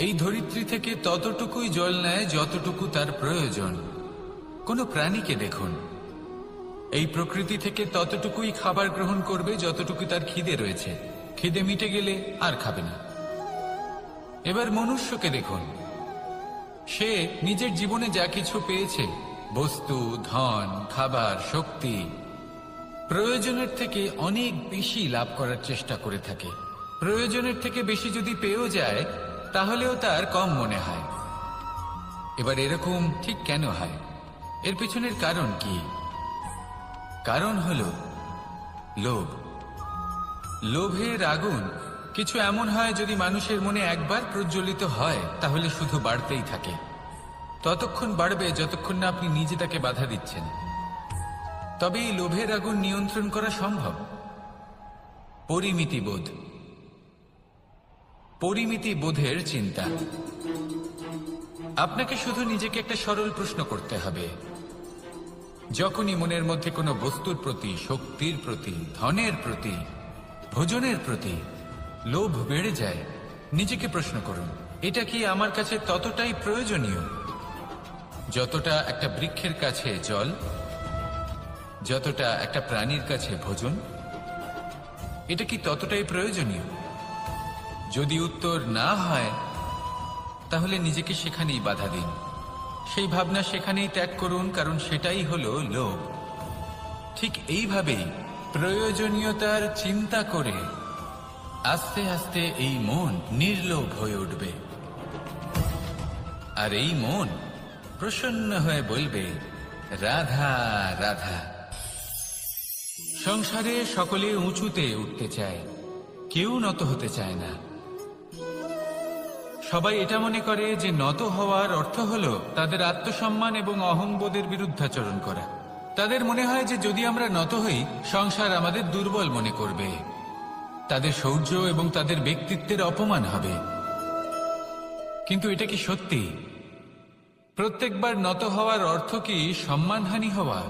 এই ধরিত্রী থেকে ততটুকুই জল নেয় যতটুকু তার প্রয়োজন। কোনো প্রাণীকে দেখুন, এই প্রকৃতি থেকে ততটুকুই খাবার গ্রহণ করবে যতটুকু তার খিদে রয়েছে। খিদে মিটে গেলে আর খাবে না। এবার মনুষ্যকে দেখুন, সে নিজের জীবনে যা কিছু পেয়েছে, বস্তু, ধন, খাবার, শক্তি, প্রয়োজনের থেকে অনেক বেশি লাভ করার চেষ্টা করে থাকে। প্রয়োজনের থেকে বেশি যদি পেয়েও যায় তাহলেও তার কম মনে হয়। এবার এরকম ঠিক কেন হয়? এর পিছনের কারণ কি? কারণ হলো লোভ। লোভের আগুন কিছু এমন হয়, যদি মানুষের মনে একবার প্রজ্বলিত হয় তাহলে শুধু বাড়তেই থাকে। ততক্ষণ বাড়বে যতক্ষণ না আপনি নিজে তাকে বাধা দিচ্ছেন। তবে এই লোভের আগুন নিয়ন্ত্রণ করা সম্ভব। পরিমিতিবোধ, পরিমিতিবোধের চিন্তা। আপনাকে শুধু নিজেকে একটা সরল প্রশ্ন করতে হবে। যখনই মনের মধ্যে কোনো বস্তুর প্রতি, শক্তির প্রতি, ধনের প্রতি, ভোজনের প্রতি লোভ বেড়ে যায়, নিজেকে প্রশ্ন করুন, এটা কি আমার কাছে ততটাই প্রয়োজনীয় যতটা একটা বৃক্ষের কাছে জল, যতটা একটা প্রাণীর কাছে ভোজন? এটা কি ততটাই প্রয়োজনীয়? যদি উত্তর না হয় তাহলে নিজেকে সেখানেই বাধা দিন। সেই ভাবনা সেখানেই ত্যাগ করুন, কারণ সেটাই হলো লোভ। ঠিক এইভাবেই প্রয়োজনীয়তার চিন্তা করে আস্তে আস্তে এই মন নির্লোভ হয়ে উঠবে। আর এই মন প্রসন্ন হয়ে বলবে, রাধা রাধা। সংসারে সকলে উঁচুতে উঠতে চায়, কেউ নত হতে চায় না। সবাই এটা মনে করে যে নত হওয়ার অর্থ হলো তাদের আত্মসম্মান এবং অহংবোধের বিরুদ্ধাচরণ করা। তাদের মনে হয় যে যদি আমরা নত হই, সংসার আমাদের দুর্বল মনে করবে, তাদের শৌর্য এবং তাদের ব্যক্তিত্বের অপমান হবে। কিন্তু এটা কি সত্যি? প্রত্যেকবার নত হওয়ার অর্থ কি সম্মানহানি হওয়া?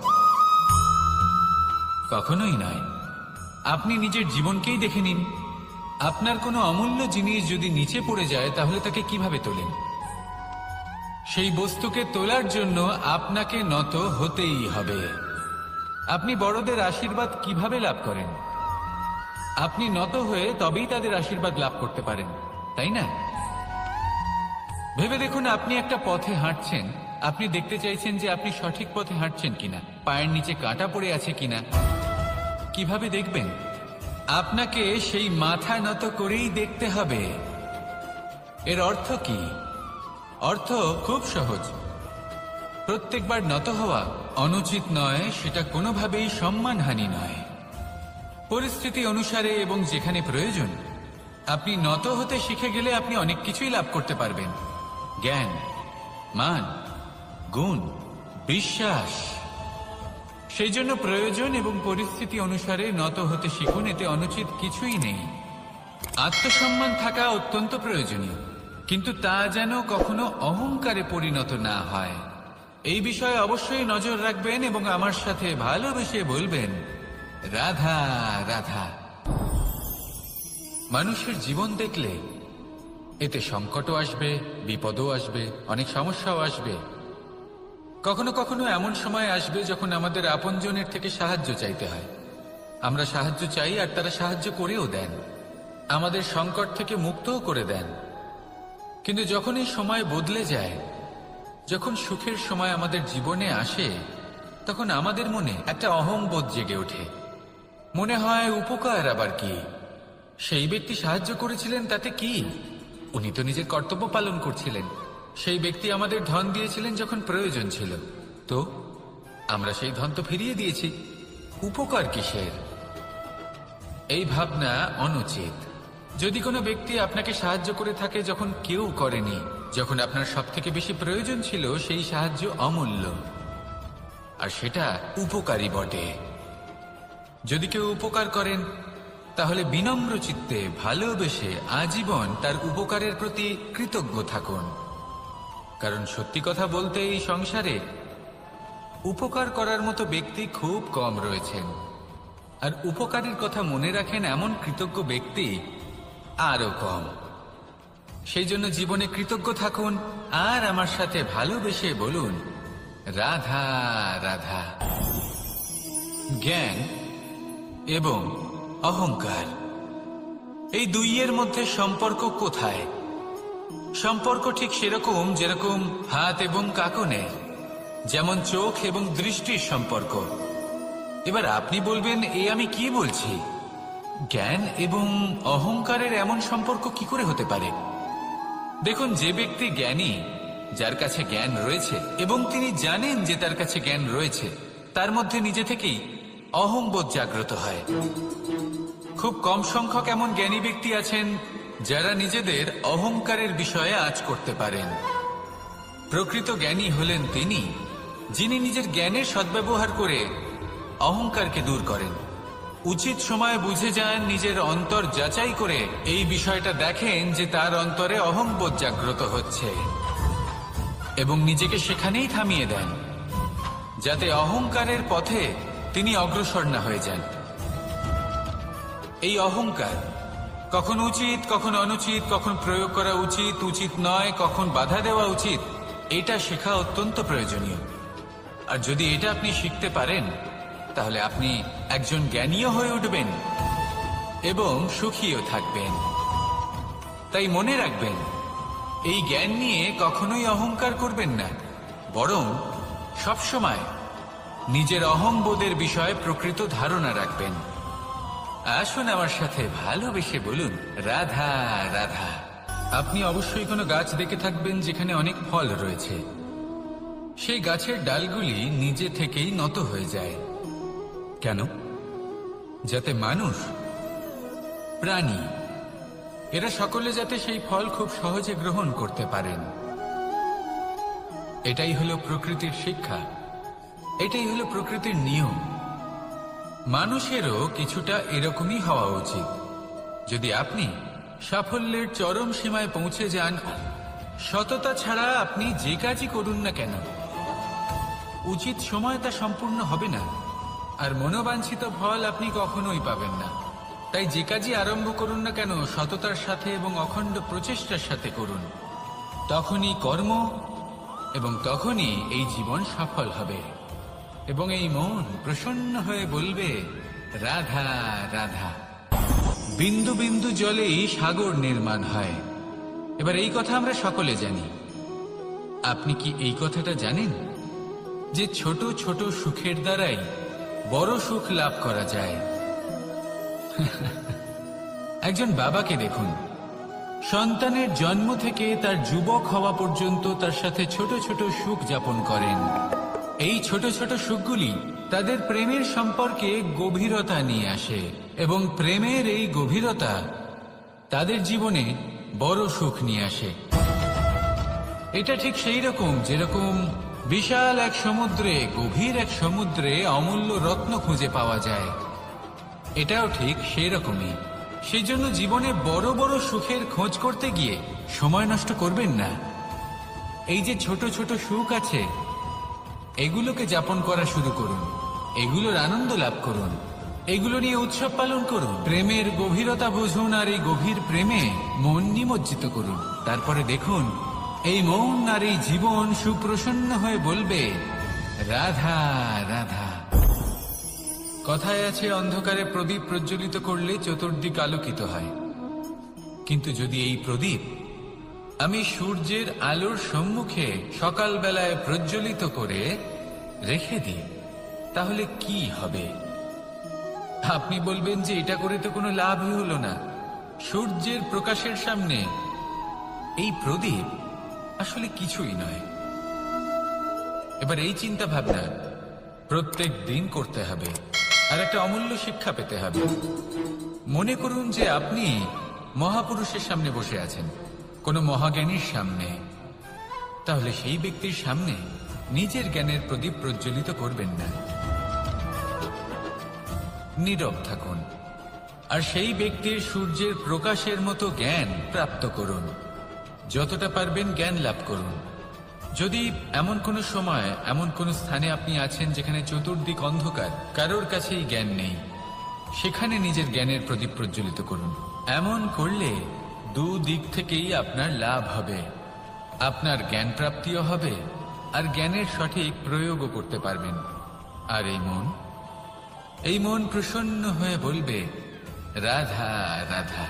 কখনোই নয়। আপনি নিজের জীবনকেই দেখে নিন। আপনার কোনো অমূল্য জিনিস যদি নিচে পড়ে যায় তাহলে তাকে কিভাবে তোলেন? সেই বস্তুকে তোলার জন্য আপনাকে নত হতেই হবে। আপনি বড়দের আশীর্বাদ কিভাবে লাভ করেন? আপনি নত হয়ে তবেই তাদের আশীর্বাদ লাভ করতে পারেন, তাই না? ভেবে দেখুন, আপনি একটা পথে হাঁটছেন, আপনি দেখতে চাইছেন যে আপনি সঠিক পথে হাঁটছেন কিনা, পায়ের নিচে কাঁটা পড়ে আছে কিনা। কিভাবে দেখবেন? আপনাকে সেই মাথা নত করেই দেখতে হবে। এর অর্থ কি? অর্থ খুব সহজ। প্রত্যেকবার নত হওয়া অনুচিত নয়, সেটা কোনোভাবেই সম্মানহানি নয়। পরিস্থিতি অনুসারে এবং যেখানে প্রয়োজন আপনি নত হতে শিখে গেলে আপনি অনেক কিছুই লাভ করতে পারবেন। জ্ঞান, মান, গুণ, বিশ্বাস। সেই জন্য প্রয়োজন এবং পরিস্থিতি অনুসারে নত হতে শিখুন, এতে অনুচিত কিছুই নেই। আত্মসম্মান থাকা অত্যন্ত প্রয়োজনীয়, কিন্তু তা যেন কখনো অহংকারে পরিণত না হয়। এই বিষয়ে অবশ্যই নজর রাখবেন এবং আমার সাথে ভালোবেসে বলবেন, রাধা রাধা। মানুষের জীবন দেখলে এতে সংকটও আসবে, বিপদও আসবে, অনেক সমস্যাও আসবে। কখনো কখনো এমন সময় আসবে যখন আমাদের আপনজনের থেকে সাহায্য চাইতে হয়। আমরা সাহায্য চাই আর তারা সাহায্য করেও দেন, আমাদের সংকট থেকে মুক্তও করে দেন। কিন্তু যখন এই সময় বদলে যায়, যখন সুখের সময় আমাদের জীবনে আসে, তখন আমাদের মনে একটা অহংবোধ জেগে ওঠে। মনে হয় উপকার আবার কি? সেই ব্যক্তি সাহায্য করেছিলেন তাতে কি? উনি তো নিজের কর্তব্য পালন করছিলেন। সেই ব্যক্তি আমাদের ধন দিয়েছিলেন যখন প্রয়োজন ছিল, তো আমরা সেই ধন তো ফিরিয়ে দিয়েছি, উপকার কিসের? এই ভাবনা অনুচিত। যদি কোনো ব্যক্তি আপনাকে সাহায্য করে থাকে যখন কেউ করেনি, যখন আপনার সবথেকে বেশি প্রয়োজন ছিল, সেই সাহায্য অমূল্য আর সেটা উপকারী বটে। যদি কেউ উপকার করেন তাহলে বিনম্র চিত্তে ভালোবেসে আজীবন তার উপকারের প্রতি কৃতজ্ঞ থাকুন। কারণ সত্যি কথা বলতে এই সংসারে উপকার করার মতো ব্যক্তি খুব কম রয়েছেন, আর উপকারের কথা মনে রাখেন এমন কৃতজ্ঞ ব্যক্তি আরো কম। সেই জন্য জীবনে কৃতজ্ঞ থাকুন আর আমার সাথে ভালোবেসে বলুন, রাধা রাধা। জ্ঞান এবং অহংকার, এই দুইয়ের মধ্যে সম্পর্ক কোথায়? সম্পর্ক ঠিক সেরকম যেরকম হাত এবং কাঁকনের, যেমন চোখ এবং দৃষ্টির সম্পর্ক। এবার আপনি বলবেন, আমি কি বলছি? জ্ঞান এবং অহংকারের এমন সম্পর্ক কি করে হতে পারে? দেখুন, যে ব্যক্তি জ্ঞানী, যার কাছে জ্ঞান রয়েছে এবং তিনি জানেন যে তার কাছে জ্ঞান রয়েছে, তার মধ্যে নিজে থেকেই অহংবোধ জাগ্রত হয়। খুব কম সংখ্যক এমন জ্ঞানী ব্যক্তি আছেন যারা নিজেদের অহংকারের বিষয়ে আঁচ করতে পারেন। প্রকৃত জ্ঞানী হলেন তিনি, যিনি নিজের জ্ঞানের সদ্ব্যবহার করে অহংকারকে দূর করেন। উচিত সময় বুঝে যান, নিজের অন্তর যাচাই করে এই বিষয়টা দেখেন যে তার অন্তরে অহংবোধ জাগ্রত হচ্ছে এবং নিজেকে সেখানেই থামিয়ে দেন, যাতে অহংকারের পথে তিনি অগ্রসর না হয়ে যান। এই অহংকার কখন উচিত, কখন অনুচিত, কখন প্রয়োগ করা উচিত, উচিত নয়, কখন বাধা দেওয়া উচিত, এটা শেখা অত্যন্ত প্রয়োজনীয়। আর যদি এটা আপনি শিখতে পারেন, তাহলে আপনি একজন জ্ঞানীও হয়ে উঠবেন এবং সুখীও থাকবেন। তাই মনে রাখবেন, এই জ্ঞান নিয়ে কখনোই অহংকার করবেন না, বরং সবসময় নিজের অহংবোধের বিষয়ে প্রকৃত ধারণা রাখবেন। আসুন আমার সাথে ভালোবেসে বলুন, রাধা রাধা। আপনি অবশ্যই কোনো গাছ দেখে থাকবেন যেখানে অনেক ফল রয়েছে। সেই গাছের ডালগুলি নিজে থেকেই নত হয়ে যায়। কেন? যাতে মানুষ, প্রাণী, এরা সকলে যাতে সেই ফল খুব সহজে গ্রহণ করতে পারেন। এটাই হলো প্রকৃতির শিক্ষা, এটাই হলো প্রকৃতির নিয়ম। মানুষেরও কিছুটা এরকমই হওয়া উচিত। যদি আপনি সাফল্যের চরম সীমায় পৌঁছে যান, সততা ছাড়া আপনি যে কাজই করুন না কেন, উচিত সময় তা সম্পূর্ণ হবে না, আর মনোবাঞ্ছিত ফল আপনি কখনোই পাবেন না। তাই যে কাজই আরম্ভ করুন না কেন, সততার সাথে এবং অখণ্ড প্রচেষ্টার সাথে করুন। তখনই কর্ম এবং তখনই এই জীবন সফল হবে এবং এই মন প্রসন্ন হয়ে বলবে, রাধা রাধা। বিন্দু বিন্দু জলেই সাগর নির্মাণ হয়। এবার এই কথা আমরা সকলে জানি। আপনি কি এই কথাটা জানেন যে ছোট ছোট সুখের দ্বারাই বড় সুখ লাভ করা যায়? একজন বাবাকে দেখুন, সন্তানের জন্ম থেকে তার যুবক হওয়া পর্যন্ত তার সাথে ছোট ছোট সুখ যাপন করেন। এই ছোট ছোট সুখগুলি তাদের প্রেমের সম্পর্কে গভীরতা নিয়ে আসে এবং প্রেমের এই গভীরতা তাদের জীবনে বড় সুখ নিয়ে আসে। এটা ঠিক সেই রকম যেরকম বিশাল এক সমুদ্রে, গভীর এক সমুদ্রে অমূল্য রত্ন খুঁজে পাওয়া যায়। এটাও ঠিক সেই রকমই। সেই জন্য জীবনে বড় বড় সুখের খোঁজ করতে গিয়ে সময় নষ্ট করবেন না। এই যে ছোট ছোট সুখ আছে, এগুলোকে যাপন করা শুরু করুন, এগুলোর আনন্দ লাভ করুন, এগুলো নিয়ে উৎসব পালন করুন। প্রেমের গভীরতা বুঝুন আর এই গভীর প্রেমে মন নিমজ্জিত করুন। তারপরে দেখুন, এই মন আর এই জীবন সুপ্রসন্ন হয়ে বলবে, রাধা রাধা। কথায় আছে, অন্ধকারে প্রদীপ প্রজ্বলিত করলে চতুর্দিক আলোকিত হয়। কিন্তু যদি এই প্রদীপ আমি সূর্যের আলোর সম্মুখে সকালবেলায় প্রজ্বলিত করে রেখে দিই, তাহলে কি হবে? আপনি বলবেন যে এটা করে তো কোনো লাভই হলো না। সূর্যের প্রকাশের সামনে এই প্রদীপ আসলে কিছুই নয়। এবার এই চিন্তা ভাবনা প্রত্যেক দিন করতে হবে আর একটা অমূল্য শিক্ষা পেতে হবে। মনে করুন যে আপনি মহাপুরুষের সামনে বসে আছেন, কোনো মহাজ্ঞানীর সামনে। তাহলে সেই ব্যক্তির সামনে নিজের জ্ঞানের প্রদীপ প্রজ্বলিত করবেন না, নীরব থাকুন আর সেই ব্যক্তির সূর্যের প্রকাশের মতো জ্ঞান প্রাপ্ত করুন। যতটা পারবেন জ্ঞান লাভ করুন, যদি এমন কোনো সময় এমন কোনো স্থানে আপনি আছেন যেখানে চতুর্দিক অন্ধকার, কারোর কাছেই জ্ঞান নেই, সেখানে নিজের জ্ঞানের প্রদীপ প্রজ্বলিত করুন। এমন করলে দুদিক থেকেই আপনার লাভ হবে। আপনার জ্ঞান প্রাপ্তিও হবে আর জ্ঞানের সঠিক প্রয়োগও করতে পারবেন। আর এই মন প্রসন্ন হয়ে বলবে, রাধা রাধা।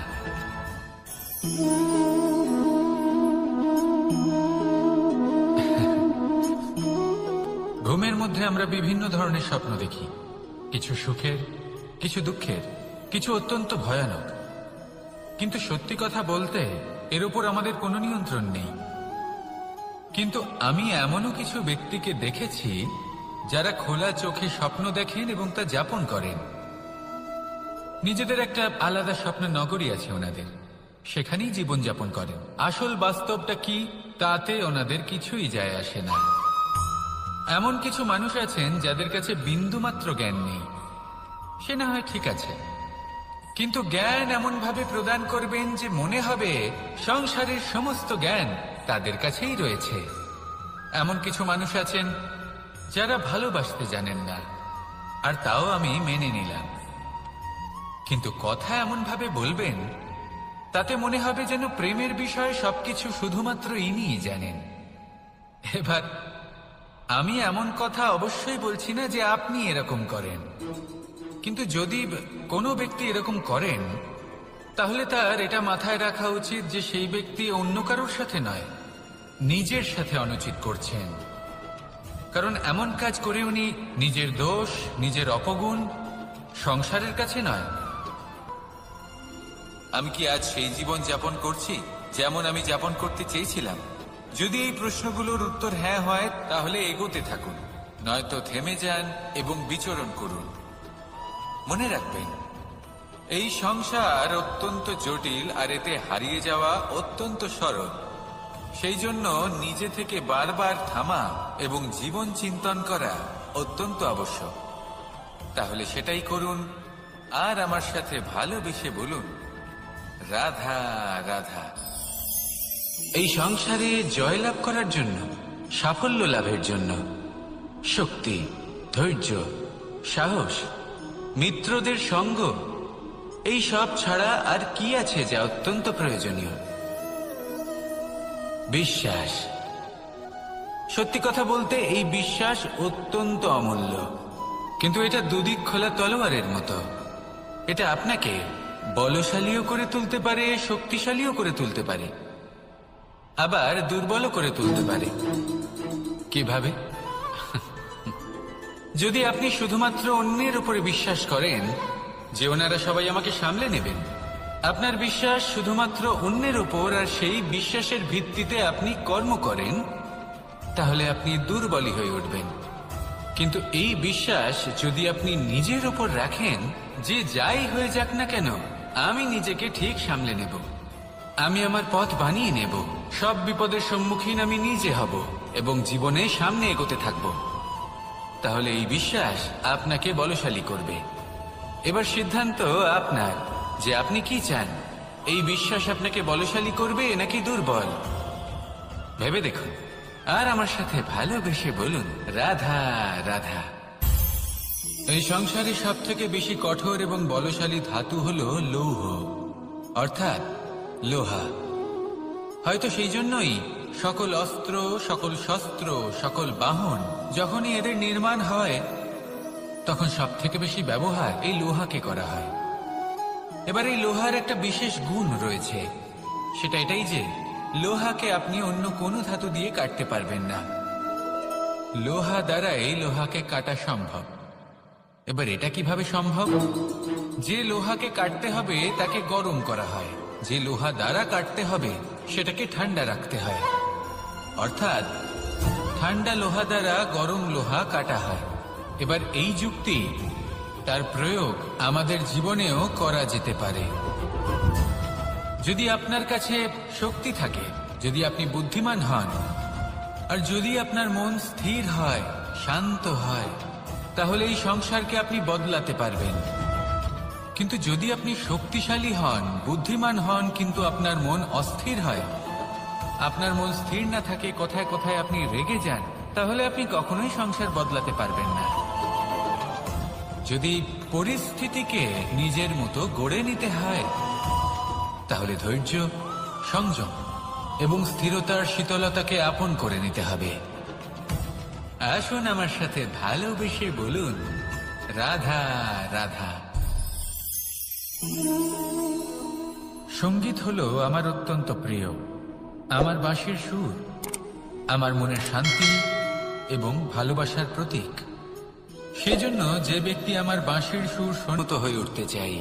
ঘুমের মধ্যে আমরা বিভিন্ন ধরনের স্বপ্ন দেখি, কিছু সুখের, কিছু দুঃখের, কিছু অত্যন্ত ভয়ানক। কিন্তু সত্যি কথা বলতে এর উপর আমাদের কোনো নিয়ন্ত্রণ নেই। কিন্তু আমি এমনও কিছু ব্যক্তিকে দেখেছি যারা খোলা চোখে স্বপ্ন দেখেন এবং তা যাপন করেন। নিজেদের একটা আলাদা স্বপ্নের নগরী আছে ওনাদের, সেখানেই জীবন যাপন করেন। আসল বাস্তবটা কি তাতে ওনাদের কিছুই যায় আসে না। এমন কিছু মানুষ আছেন যাদের কাছে বিন্দুমাত্র জ্ঞান নেই, সে না হয় ঠিক আছে, কিন্তু জ্ঞান এমন ভাবে প্রদান করবেন যে মনে হবে সংসারের সমস্ত জ্ঞান তাদের কাছেই রয়েছে। এমন কিছু মানুষ আছেন যারা ভালোবাসতে জানেন না, আর তাও আমি মেনে নিলাম, কিন্তু কথা এমন ভাবে বলবেন তাতে মনে হবে যেন প্রেমের বিষয়ে সবকিছু শুধুমাত্র ইনিই জানেন। এবার আমি এমন কথা অবশ্যই বলছি না যে আপনি এরকম করেন, কিন্তু যদি কোনো ব্যক্তি এরকম করেন তাহলে তার এটা মাথায় রাখা উচিত যে সেই ব্যক্তি অন্য কারোর সাথে নয়, নিজের সাথে অনুচিত করছেন। কারণ এমন কাজ করে উনি নিজের দোষ, নিজের অপগুণ সংসারের কাছে নয়। আমি কি আজ সেই জীবন যাপন করছি যেমন আমি যাপন করতে চেয়েছিলাম? যদি এই প্রশ্নগুলোর উত্তর হ্যাঁ হয় তাহলে এগোতে থাকুন, নয়তো থেমে যান এবং বিচরণ করুন। মনে রাখবেন, এই সংসার অত্যন্ত জটিল আর এতে হারিয়ে যাওয়া অত্যন্ত সরল। সেই জন্য নিজে থেকে বারবার থামা এবং জীবন চিন্তন করা অত্যন্ত আবশ্যক। তাহলে সেটাই করুন আর আমার সাথে ভালোবেসে বলুন, রাধা রাধা। এই সংসারে জয়লাভ করার জন্য, সাফল্য লাভের জন্য শক্তি, ধৈর্য, সাহস, মিত্রদের সঙ্গ, এই সব ছাড়া আর কি আছে যা অত্যন্ত প্রয়োজনীয়? বিশ্বাস। সত্যি কথা বলতে এই বিশ্বাস অত্যন্ত অমূল্য, কিন্তু এটা দুদিক খোলা তলোয়ারের মতো। এটা আপনাকে বলশালীও করে তুলতে পারে, শক্তিশালীও করে তুলতে পারে, আবার দুর্বলও করে তুলতে পারে। কিভাবে? যদি আপনি শুধুমাত্র অন্যের উপরে বিশ্বাস করেন যে ওনারা সবাই আমাকে সামলে নেবেন, আপনার বিশ্বাস শুধুমাত্র অন্যের উপর, আর সেই বিশ্বাসের ভিত্তিতে আপনি কর্ম করেন, তাহলে আপনি দুর্বলই হয়ে উঠবেন। কিন্তু এই বিশ্বাস যদি আপনি নিজের উপর রাখেন যে যাই হয়ে যাক না কেন আমি নিজেকে ঠিক সামলে নেব, আমি আমার পথ বানিয়ে নেব, সব বিপদের সম্মুখীন আমি নিজে হব এবং জীবনে সামনে এগোতে থাকব, তাহলে এই বিশ্বাস আপনাকে বলশালী করবে। এবার সিদ্ধান্ত আপনার যে আপনি কি চান, এই বিশ্বাস আপনাকে বলশালী করবে নাকি দুর্বল, ভেবে দেখুন। আর আমার সাথে ভালোবেসে বলুন, রাধা রাধা। এই সংসারে সব থেকে বেশি কঠোর এবং বলশালী ধাতু হলো লৌহ, অর্থাৎ লোহা। হয়তো সেই জন্যই সকল অস্ত্র, সকল শস্ত্র, সকল বাহন যখনই এদের নির্মাণ হয় তখন সব থেকে বেশি ব্যবহার এই লোহাকে করা হয়। এবার এই লোহার একটা বিশেষ গুণ রয়েছে, সেটা এটাই যে লোহাকে আপনি অন্য কোনো ধাতু দিয়ে কাটতে পারবেন না। লোহা দ্বারা এই লোহাকে কাটা সম্ভব। এবার এটা কিভাবে সম্ভব? যে লোহাকে কাটতে হবে তাকে গরম করা হয়, যে লোহা দ্বারা কাটতে হবে সেটাকে ঠান্ডা রাখতে হয়, অর্থাৎ ঠান্ডা লোহা দ্বারা গরম লোহা কাটা হয়। এবার এই যুক্তি, তার প্রয়োগ আমাদের জীবনেও করা যেতে পারে। যদি আপনার কাছে শক্তি থাকে, যদি আপনি বুদ্ধিমান হন, আর যদি আপনার মন স্থির হয়, শান্ত হয়, তাহলে এই সংসারকে আপনি বদলাতে পারবেন। কিন্তু যদি আপনি শক্তিশালী হন, বুদ্ধিমান হন, কিন্তু আপনার মন অস্থির হয়, আপনার মন স্থির না থাকে, কোথায় কোথায় আপনি রেগে যান, তাহলে আপনি কখনোই সংসার বদলাতে পারবেন না। যদি পরিস্থিতিকে নিজের মতো গড়ে নিতে হয়, তাহলে ধৈর্য, সংযম এবং স্থিরতার শীতলতাকে আপন করে নিতে হবে। আসুন আমার সাথে ভালোবেসে বলুন, রাধা রাধা। সঙ্গীত হলো আমার অত্যন্ত প্রিয়। আমার বাঁশির সুর আমার মনের শান্তি এবং ভালোবাসার প্রতীক। সেজন্য যে ব্যক্তি আমার বাঁশির সুর শুনত হয়ে উঠতে চাই,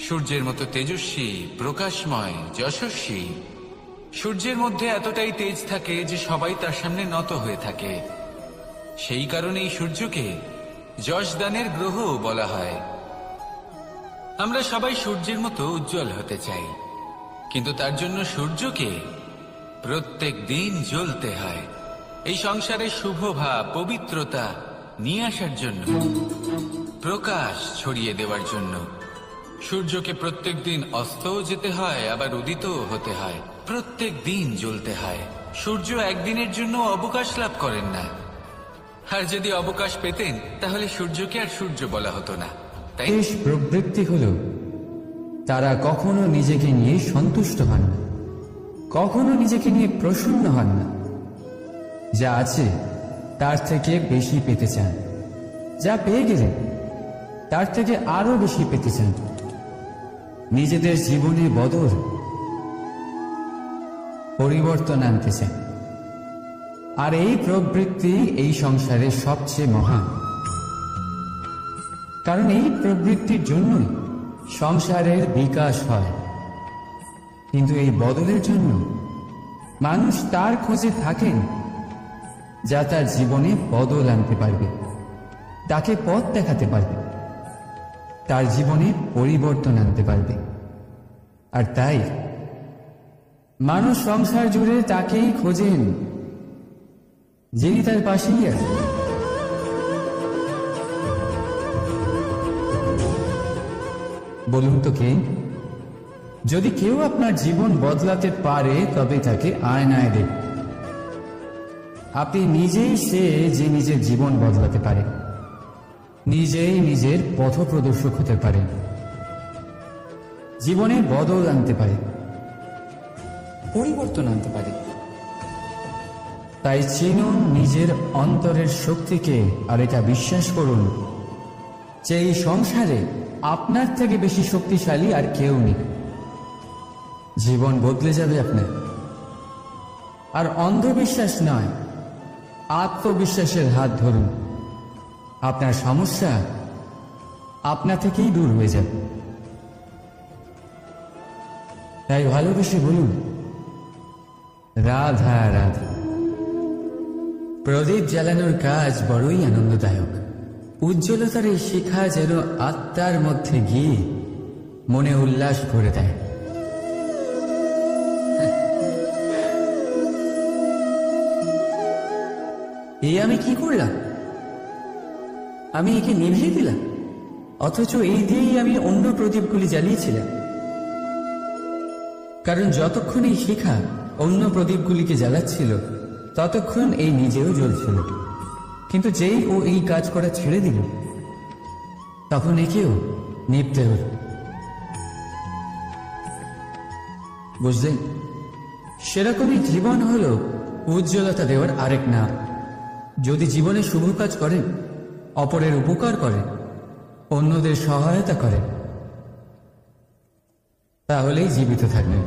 সূর্যের মতো তেজস্বী, প্রকাশময়, যশস্বী। সূর্যের মধ্যে এতটাই তেজ থাকে যে সবাই তার সামনে নত হয়ে থাকে। সেই কারণেই সূর্যকে যশদানের গ্রহ বলা হয়। আমরা সবাই সূর্যের মতো উজ্জ্বল হতে চাই, কিন্তু তার জন্য সূর্যকে প্রত্যেক দিন জ্বলতে হয়। এই সংসারে শুভ ভাব, পবিত্রতা নিয়ে আসার জন্য, প্রকাশ ছড়িয়ে দেওয়ার জন্য সূর্যকে প্রত্যেক দিন অস্তও যেতে হয়, আবার উদিতও হতে হয়। প্রত্যেক দিন জ্বলতে হয়। সূর্য একদিনের জন্য অবকাশ লাভ করেন না। আর যদি অবকাশ পেতেন তাহলে সূর্যকে আর সূর্য বলা হতো না, তাই? প্রবৃত্তি হল তারা কখনো নিজেকে নিয়ে সন্তুষ্ট হন না, কখনো নিজেকে নিয়ে প্রসন্ন হন না। যা আছে তার থেকে বেশি পেতে চান, যা পেয়ে গেলেন তার থেকে আরো বেশি পেতে চান। নিজেদের জীবনে বদল, পরিবর্তন আনতে চান। আর এই প্রবৃত্তি এই সংসারের সবচেয়ে মহান, কারণ এই প্রবৃত্তির জন্যই সংসারের বিকাশ হয়। কিন্তু এই বদলের জন্য মানুষ তার খোঁজে থাকেন যা তার জীবনে বদল আনতে পারবে, তাকে পথ দেখাতে পারবে, তার জীবনে পরিবর্তন আনতে পারবে। আর তাই মানুষ সংসার জুড়ে তাকেই খোঁজেন যিনি তার পাশেই আছেন। বলুন তো কে? যদি কেউ আপনার জীবন বদলাতে পারে তবে তাকে আয়নায় দেখুন। আপনি নিজেই সে যে নিজের জীবন বদলাতে পারে, নিজেই নিজের পথ প্রদর্শক হতে পারেন, জীবনে বদল আনতে পারে, পরিবর্তন আনতে পারে। তাই চিনুন নিজের অন্তরের শক্তিকে, আর এটা বিশ্বাস করুন যে এই সংসারে আপনার থেকে বেশি শক্তিশালী আর কেউ নেই। জীবন বদলে যাবে আপনার। আর অন্ধবিশ্বাস নয়, আত্মবিশ্বাসের হাত ধরুন। আপনার সমস্যা আপনা থেকেই দূর হয়ে যাবে। তাই ভালোবেসে বলুন, রাধা রাধা। প্রদীপ জ্বালানোর কাজ বড়ই আনন্দদায়ক। উজ্জ্বলতার এই শিখা যেন আত্মার মধ্যে গিয়ে মনে উল্লাস ভরে দেয়। এই আমি কি করলাম? আমি একে নিভিয়ে দিলাম, অথচ এই দিয়েই আমি অন্য প্রদীপগুলি জ্বালিয়েছিলাম। কারণ যতক্ষণ এই শিখা অন্য প্রদীপগুলিকে জ্বালাচ্ছিল ততক্ষণ এই নিজেও জ্বলছিল। কিন্তু যেই ও এই কাজ করা ছেড়ে দিল তখন একেও নিভতে হল। বুঝলেন? সেরকমই জীবন হলো উজ্জ্বলতা দেওয়ার আরেক নাম। যদি জীবনে শুভ কাজ করেন, অপরের উপকার করেন, অন্যদের সহায়তা করেন, তাহলেই জীবিত থাকবেন।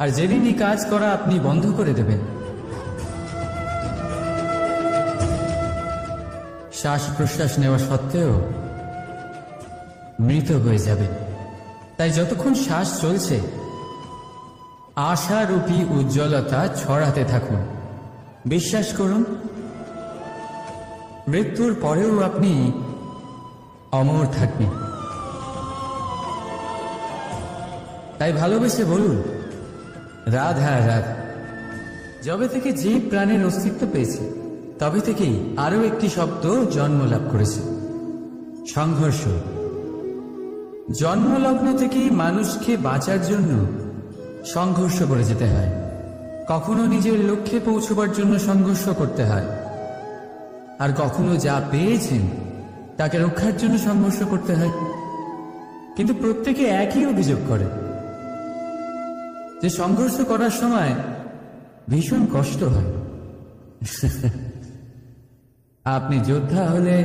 আর যেদিনই কাজ করা আপনি বন্ধ করে দেবেন, শ্বাস প্রশ্বাস নেওয়া সত্ত্বেও মৃত হয়ে যাবে। তাই যতক্ষণ শ্বাস চলছে আশারূপী উজ্জ্বলতা ছড়াতে থাকুন। বিশ্বাস করুন, মৃত্যুর পরেও আপনি অমর থাকবেন। তাই ভালোবেসে বলুন, রাধা রাধা। যবে থেকে জীব প্রাণের অস্তিত্ব পেয়েছে তবে থেকেই আরো একটি শব্দ জন্ম লাভ করেছে, সংঘর্ষ। জন্মলগ্ন থেকেই মানুষকে বাঁচার জন্য সংঘর্ষ করে যেতে হয়, কখনো নিজের লক্ষ্যে পৌঁছবার জন্য সংঘর্ষ করতে হয়, আর কখনো যা পেয়েছেন তাকে রক্ষার জন্য সংঘর্ষ করতে হয়। কিন্তু প্রত্যেকে একই অভিযোগ করে যে সংঘর্ষ করার সময় ভীষণ কষ্ট হয়। আপনি যোদ্ধা হলে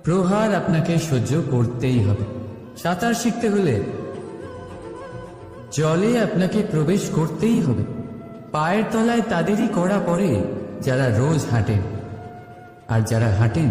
প্রহার আপনাকে সহ্য করতেই হবে। সাঁতার শিখতে হলে জলে আপনাকে প্রবেশ করতেই হবে। পায়ের তলায় তাদেরই কড়া পড়ে যারা রোজ হাঁটেন, আর যারা হাঁটেন